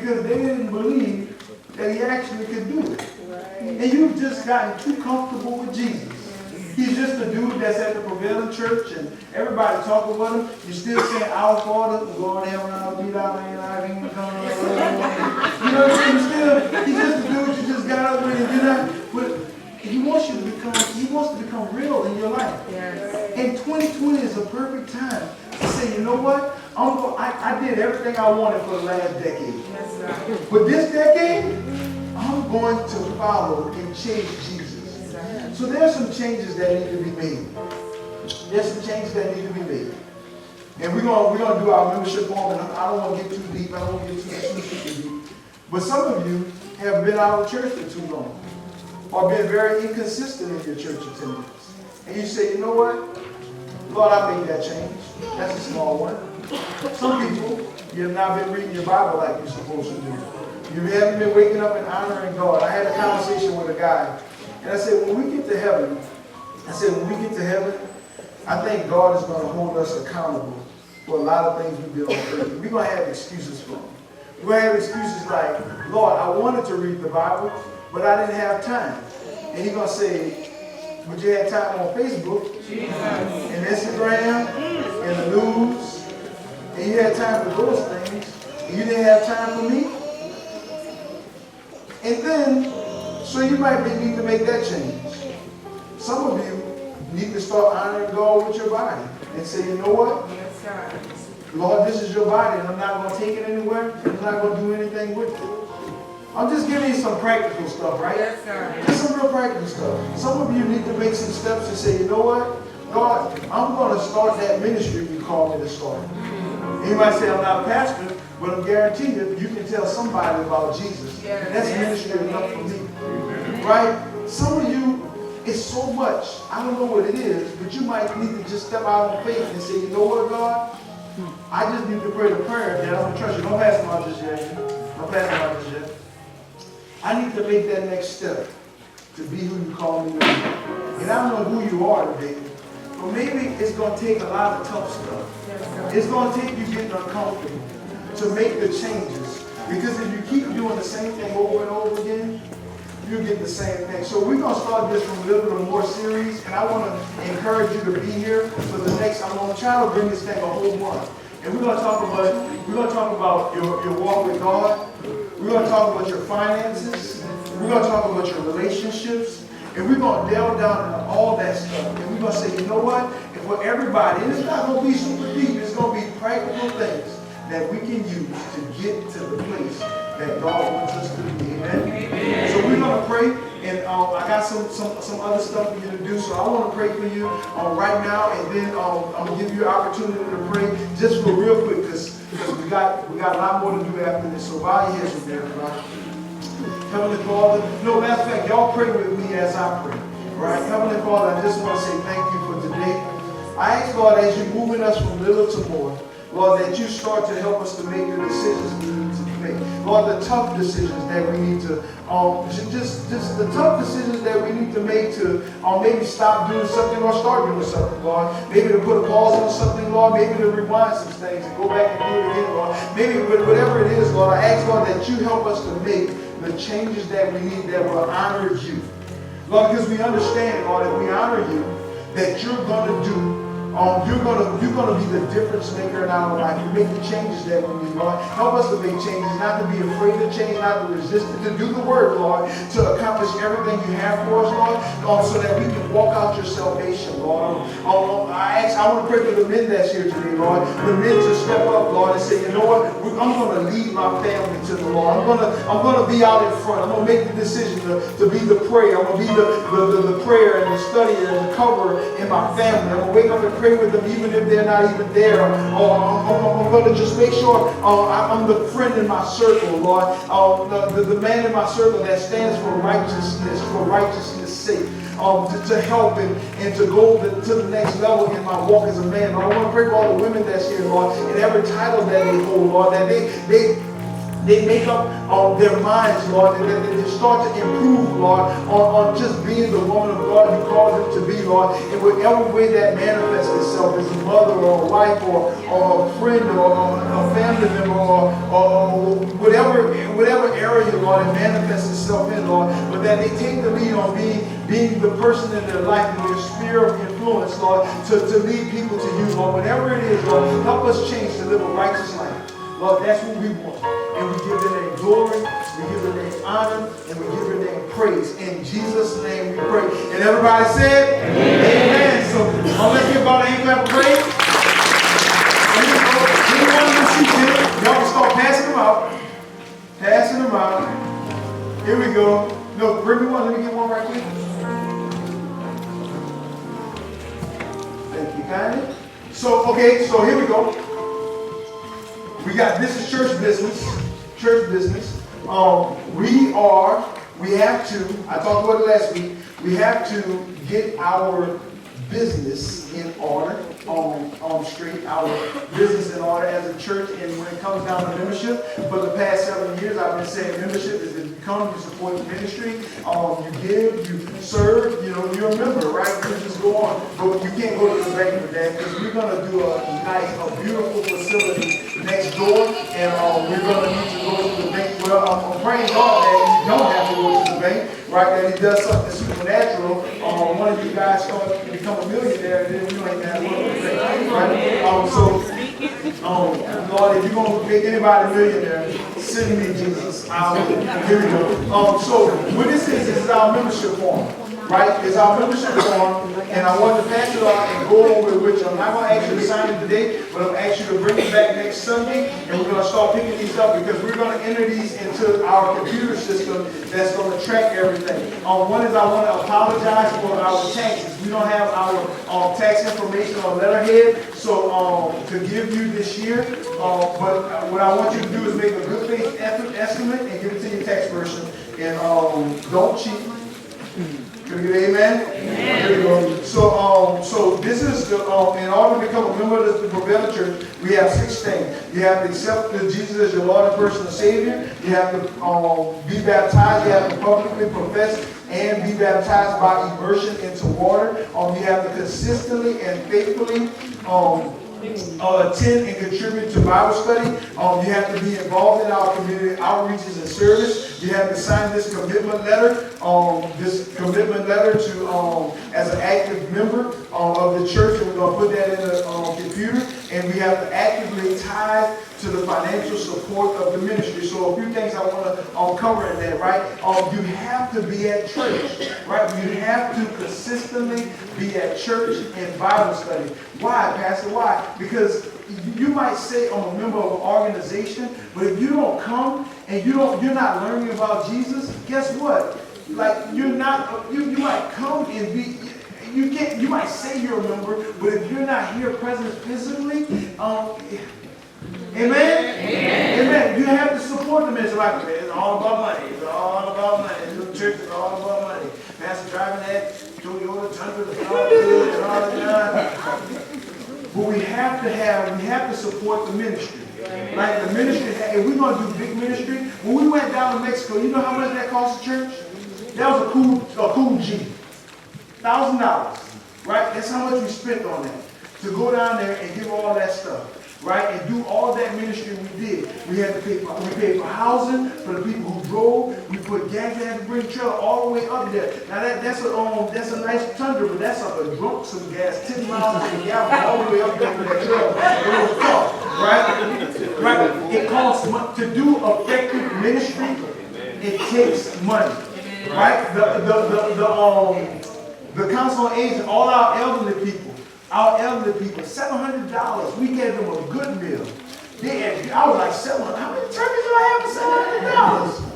because they didn't believe that he actually could do it. Right. And you've just gotten too comfortable with Jesus. He's just a dude that's at the prevailing church and everybody talking with him. You're still saying, Our Father, Lord, heaven, I'll be thou name, thy kingdom come. You know what I'm saying? He's just a dude you just got up with and you're not. But he wants to become real in your life. Yes. And 2020 is a perfect time to say, you know what? I did everything I wanted for the last decade. Yes, sir. But this decade, I'm going to follow and chase Jesus. So there's some changes that need to be made. There's some changes that need to be made. And we're gonna do our membership form, and I don't want to get too deep. I don't want to get too deep. But some of you have been out of church for too long, or been very inconsistent in your church attendance. And you say, you know what? Lord, I made that change. That's a small one. Some people, you have not been reading your Bible like you're supposed to do. You haven't been waking up and honoring God. I had a conversation with a guy, and I said, when we get to heaven, I think God is going to hold us accountable for a lot of things we did on earth. We're going to have excuses for them. We're going to have excuses like, Lord, I wanted to read the Bible, but I didn't have time. And he's going to say, but you had time on Facebook, and Instagram, and the news, and you had time for those things, and you didn't have time for me. And then, so you might need to make that change. Some of you need to start honoring God with your body and say, you know what? Yes, sir. Lord, this is your body, and I'm not going to take it anywhere, and I'm not going to do anything with it. I'm just giving you some practical stuff, right? Yes, sir. Just some real practical stuff. Some of you need to make some steps and say, you know what? God, I'm going to start that ministry you called me to start. And you might say, I'm not a pastor, but I'm guaranteed you can tell somebody about Jesus. Yes. And that's ministry enough for me. Right? Some of you, it's so much. I don't know what it is, but you might need to just step out on faith and say, you know what, God? I just need to pray the prayer that I'm going to trust you. Don't pass them out just yet. Don't pass them out just yet. I need to make that next step to be who you call me to be. And I don't know who you are today, but maybe it's going to take a lot of tough stuff. Yes, It's going to take you getting uncomfortable to make the changes. Because if you keep doing the same thing over and over again, you get the same thing. So we're going to start this from a little bit more series, and I want to encourage you to be here for the next. I'm going to try to bring this thing a whole month. And we're going to talk about your walk with God. We're going to talk about your finances. We're going to talk about your relationships. And we're going to delve down into all that stuff. And we're going to say, you know what? And for everybody, and it's not going to be super deep. It's going to be practical things that we can use to get to the place that God wants us to be. Amen? Amen. So we're going to pray. And I got some other stuff for you to do. So I want to pray for you right now. And then I'm going to give you an opportunity to pray just for real quick. Because we got a lot more to do after this. So bow your heads with me, everybody. Heavenly Father, no, matter of fact, y'all pray with me as I pray. Right? Heavenly Father, I just want to say thank you for today. I ask, God, as you're moving us from little to more, Lord, that you start to help us to make the decisions we need to make. Lord, the tough decisions that we need to, just the tough decisions that we need to make to maybe stop doing something or start doing something, Lord. Maybe to put a pause on something, Lord. Maybe to rewind some things and go back and do it again, Lord. Maybe whatever it is, Lord, I ask, Lord, that you help us to make the changes that we need that will honor you. Lord, because we understand, Lord, if we honor you, that you're going to do you're gonna be the difference maker in our life. You make the changes that we need, Lord. Help us to make changes, not to be afraid to change, not to resist it, to do the work, Lord, to accomplish everything you have for us, Lord, so that we can walk out your salvation, Lord. I want to pray for the men that's here today, Lord. The men to step up, Lord, and say, you know what? I'm going to lead my family to the Lord. I'm going to be out in front. I'm going to make the decision to be the prayer. I'm going to be the prayer and the study and the cover in my family. I'm going to wake up and pray with them even if they're not even there. Or I'm going to just make sure I'm the friend in my circle, Lord. The man in my circle that stands for righteousness' sake. To help and to go to the next level in my walk as a man. But I want to pray for all the women that's here, Lord, and every title that they hold, Lord, that they make up their minds, Lord, and they start to improve, Lord, on just being the woman of God you called them to be, Lord, in whatever way that manifests itself, as a mother or a wife or a friend or a family member or whatever area, Lord, it manifests itself in, Lord, but that they take the lead on being the person in their life and their sphere of influence, Lord, to lead people to you, Lord. Whatever it is, Lord, help us change to live a righteous life. Lord, that's what we want. And we give your name glory, we give your name honor, and we give your name praise. In Jesus' name we pray. And everybody said, amen. So let's give God a hand clap of praise. Y'all can start passing them out. Passing them out. Here we go. No, bring me one. Let me get one right quick. Thank you kindly. So here we go. We got, this is church business. Church business. We have to, I talked about it last week, we have to get our business in order, on straight, our business in order as a church. And when it comes down to membership, for the past 7 years, I've been saying membership is that you come, you support the ministry, you give, you serve, you're a member, right? You just go on. But you can't go to the bank with that, because we're going to do a beautiful facility next door, and we're going to need to go to the bank. Well, I'm praying God that you don't have to go to the bank, right? That He does something supernatural. One of you guys start to become a millionaire, and then you ain't have to go to the bank, right? Lord, if you're going to make anybody a millionaire, send me Jesus. Here we go. So what this is our membership form. Right? It's our membership form, and I want to pass it on and go over it with you. I'm not going to ask you to sign it today, but I'm going to ask you to bring it back next Sunday, and we're going to start picking these up, because we're going to enter these into our computer system that's going to track everything. One is, I want to apologize for our taxes. We don't have our tax information on letterhead, so to give you this year, but what I want you to do is make a good faith estimate and give it to your tax person, and don't cheat. Can we get amen? Amen. Here we go. So this is the, in order to become a member of the Prevailing Church, we have 6 things. You have to accept Jesus as your Lord and personal Savior. You have to be baptized. You have to publicly profess and be baptized by immersion into water. You have to consistently and faithfully attend and contribute to Bible study. You have to be involved in our community outreaches and service. You have to sign this commitment letter. To as an active member of the church, and we're going to put that in the computer. And we have to actively tithe to the financial support of the ministry. So a few things I want to cover in that, right? You have to be at church, right? You have to consistently be at church and Bible study. Why, Pastor? Why? Because you might say I'm a member of an organization, but if you don't come and you're not learning about Jesus, guess what? Like, you're not. You might come and be. You might say you're a member, but if you're not here present physically, amen? Amen. You have to support the ministry. Like, it's all about money. It's all about money. The church is all about money. Pastor driving that Toyota Tundra, it's all good and all that. But we have to support the ministry. Like the ministry, if we're going to do big ministry, when we went down to Mexico, you know how much that cost the church? That was a cool G. $1,000, right? That's how much we spent on that. To go down there and give all that stuff, right? And do all that ministry we did. We had to pay for housing for the people who drove. We put gas, they had to bring trailer all the way up there. Now that's a nice Tundra, but that's a drunk some gas, 10 miles per gallon all the way up there with that trailer. It was tough, right? Right? It costs money to do effective ministry. It takes money, right? The council on aging, all our elderly people, $700. We gave them a good meal. I was like, $700. How many turkeys do I have for $700?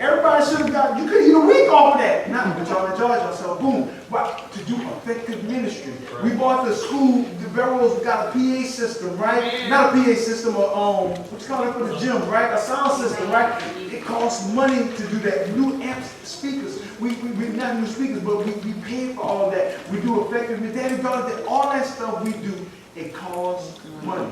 Everybody should have got, you could eat a week off of that. Not but y'all enjoy yourself. Boom. But to do effective ministry. We bought the school, the Barrows got a PA system, right? Not a PA system, what's called it for the gym, right? A sound system, right? It costs money to do that. New amps, speakers. We not new speakers, but we pay for all that. We do effective. Daddy God, all that stuff we do It costs money.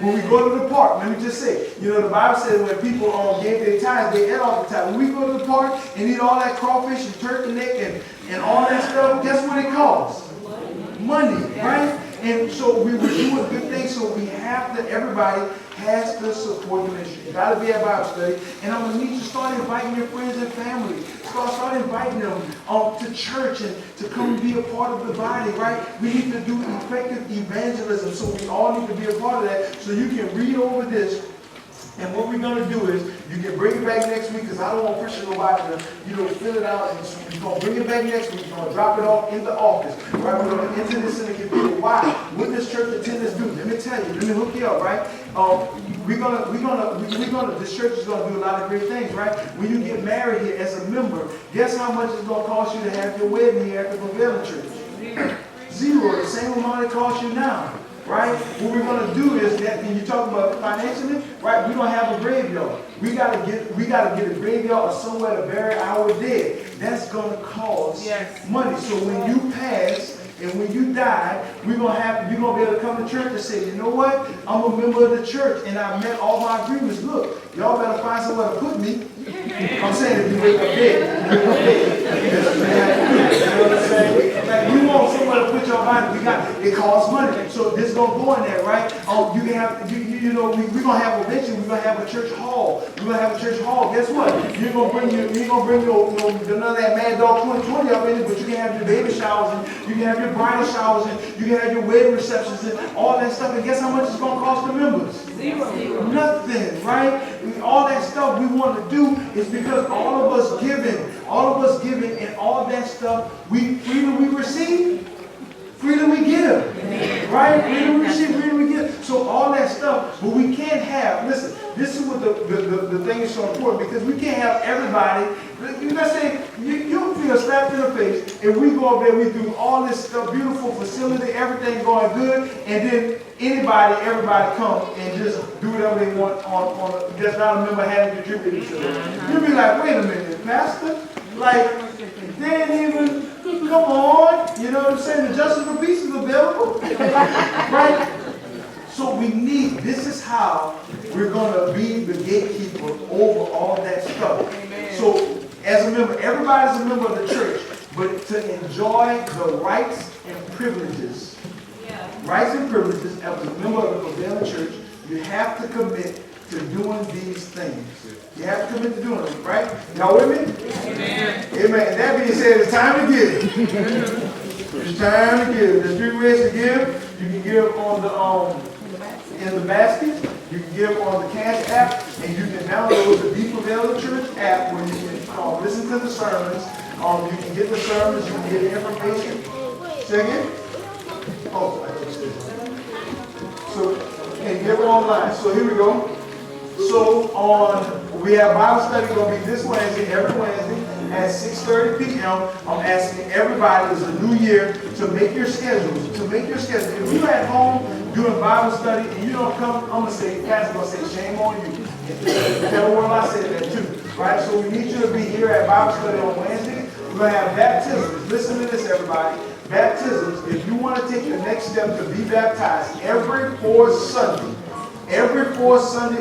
When we go to the park, let me just say, the Bible says when people gave their tithes, they ate all the time. When we go to the park and eat all that crawfish and turkey neck and all that stuff, guess what it costs? Money, right? And so we were doing good things, so we have to, everybody has to support the ministry. You got to be at Bible study. And I'm going to need you to start inviting your friends and family. Start inviting them to church and to come be a part of the body, right? We need to do effective evangelism, so we all need to be a part of that. So you can read over this. And what we're going to do is, you can bring it back next week, because I don't want to push nobody to, fill it out. And so we're going to bring it back next week. We're going to drop it off in the office, right? We're going to enter this in the computer. Why? What does church attendance do? Let me tell you. Let me hook you up, right? This church is going to do a lot of great things, right? When you get married here as a member, guess how much it's going to cost you to have your wedding here at the Pavilion Church? Zero. The same amount it costs you now. Right? What we're going to do is that when you talk about financially, right, we're going to have a graveyard. We got to get a graveyard or somewhere to bury our dead. That's going to cost money. So when you pass and when you die, you're going to be able to come to church and say, you know what? I'm a member of the church and I met all my agreements. Look, y'all better find somewhere to put me. I'm saying if you wake up dead, you wake up dead. You know what I'm saying? Like we want somewhere to put your body. It costs money. So this is gonna go in there, right? You can have we're gonna have eventually we're gonna have a church hall. We're gonna have a church hall. Guess what? You're gonna bring none of that Mad Dog 2020 up in it, but you can have your baby showers and you can have your bridal showers and you can have your wedding receptions and all that stuff. And guess how much it's gonna cost the members? Zero. Nothing, right? All that stuff we want to do is because all of us giving, and all that stuff, freedom we receive, freedom we give, right? Freedom we receive, freedom we give. So all that stuff, but we can't have, listen, this is what the thing is so important, because we can't have everybody, let's say, you feel slapped in the face, and we go up there, we do all this stuff, beautiful facility, everything going good, and then everybody come and just do whatever they want on that's not a member having contributed to it. You'll be like, wait a minute, Pastor, like, they didn't even, come on, you know what I'm saying? The justice for peace is available, right? So this is how we're going to be the gatekeeper over all that stuff. Amen. So as a member, everybody's a member of the church, but to enjoy the rights and privileges, as a member of the Pavilion Church, you have to commit to doing these things. You have to commit to doing them, right? Y'all with me? Amen. Amen. That being said, it's time to give. It's time to give. There's 3 ways to give. You can give on in the basket. You can give on the Cash app, and you can download the Pavilion Church app where you can listen to the sermons. You can get the sermons. You can get information. Say again? Oh, I just did. So, and give it online. So here we go. So we have Bible study going to be this Wednesday, every Wednesday at 6:30 p.m. I'm asking everybody, it's a new year, to make your schedules. If you're at home doing Bible study and you don't come, I'm going to say, Pastor's going to say, shame on you. Tell the world I said that too. Right? So we need you to be here at Bible study on Wednesday. We're going to have baptisms. Listen to this, everybody. Baptisms, if you want to take the next step to be baptized, every fourth Sunday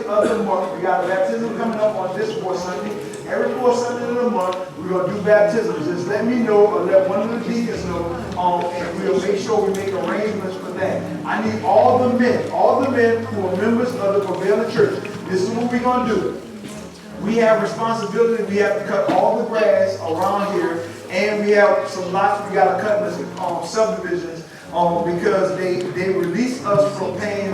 of the month, we got a baptism coming up on this fourth Sunday. Every fourth Sunday of the month, we're going to do baptisms. Just let me know or let one of the deacons know, and we'll make sure we make arrangements for that. I need all the men who are members of the Pavilion Church. This is what we're going to do. We have responsibility. We have to cut all the grass around here, and we have some lots we got to cut in the subdivisions because they released us from paying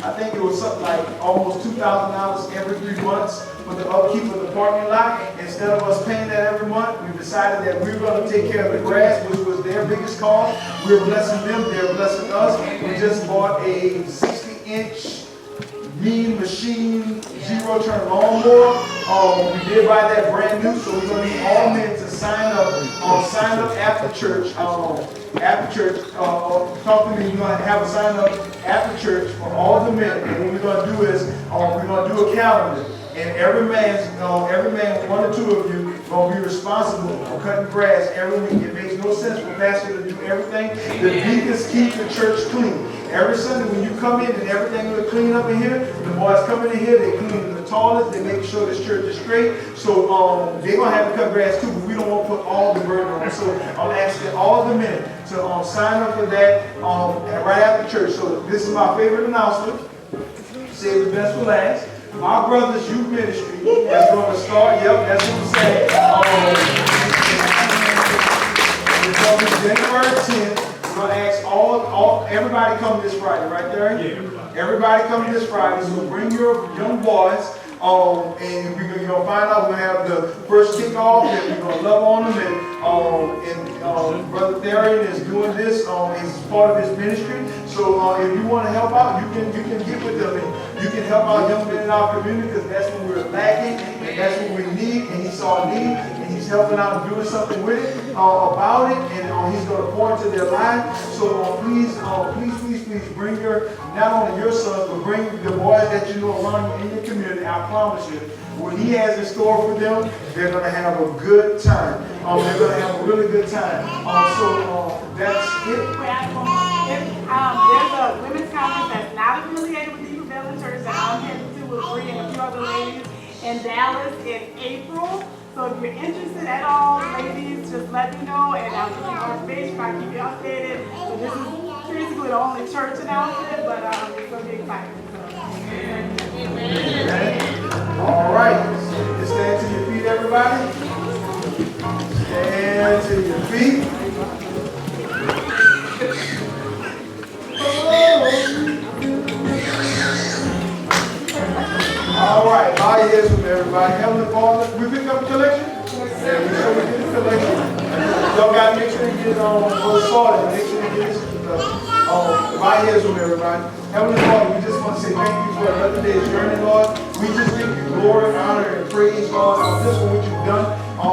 I think it was something like almost $2,000 every 3 months for the upkeep of the parking lot. Instead of us paying that every month, we decided that we were going to take care of the grass, which was their biggest cost. We're blessing them. They're blessing us. We just bought a 60-inch Mean Machine zero-turn lawnmower. We did buy that brand new, so we're going to need all men to sign up after church. Talk to me. We're going to have a sign up after church for all the men. And what we're going to do is we're going to do a calendar. And every man, 1 or 2 of you, going to be responsible for cutting grass every week. It makes no sense for pastor to do everything. The deacons keep the church clean. Every Sunday when you come in and everything will clean up in here, the boys come in here, they clean the toilets, they make sure this church is straight. So they're going to have to cut grass too, but we don't want to put all the burden on them. So I'm asking all the men to sign up for that right after church. So this is my favorite announcement. Save the best for last. My brother's youth ministry is going to start. Yep, that's what I'm saying. It's going to be January 10th. We're going to ask everybody come this Friday, right there? Yeah. Everybody come this Friday. So bring your young boys. And we're going to find out. We're going to have the first kickoff, and we're going to love on them. And Brother Therian is doing this. He's part of his ministry. So if you want to help out, you can get with them. And you can help out young men in our community because that's what we're lacking. And that's what we need. And he saw a need. And he's helping out and doing something with it, about it. And he's going to pour into their lives. So please bring not only your sons, but bring the boys that you know around you in your community. I promise you, what he has in store for them, they're going to have a good time. They're going to have a really good time. So that's it. There's a women's conference that's not affiliated with the Bethel Church that I'm headed to with Bree and a few other ladies in Dallas in April. So if you're interested at all, ladies, just let me know and I'll give you more information. I'll keep you updated. So this is basically the only church announcement, but it's going to be exciting. Amen. All right. Just stand to your feet, everybody. Stand to your feet. All right. Bow your heads with me, everybody. Heavenly Father, we pick up a collection? Yeah, we sure we get a collection. Y'all got to make sure you get it started. Make sure you get it. Bow your heads with me, everybody. Heavenly Father, we just want to say thank you for another day's journey, Lord. We just give you glory, honor, and praise, Lord, just for what you've done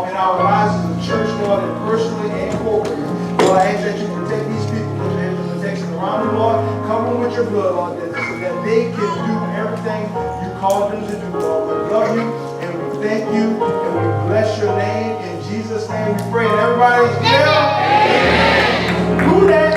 in our lives as a church, Lord, and personally and corporately. Lord, I ask that you protect these people, put your hands of protection around them, Lord. Cover them with your blood, Lord, so that they can do everything you called them to do, Lord. We love you, and we thank you, and we bless your name. In Jesus' name we pray. And everybody's there. Amen. Who that?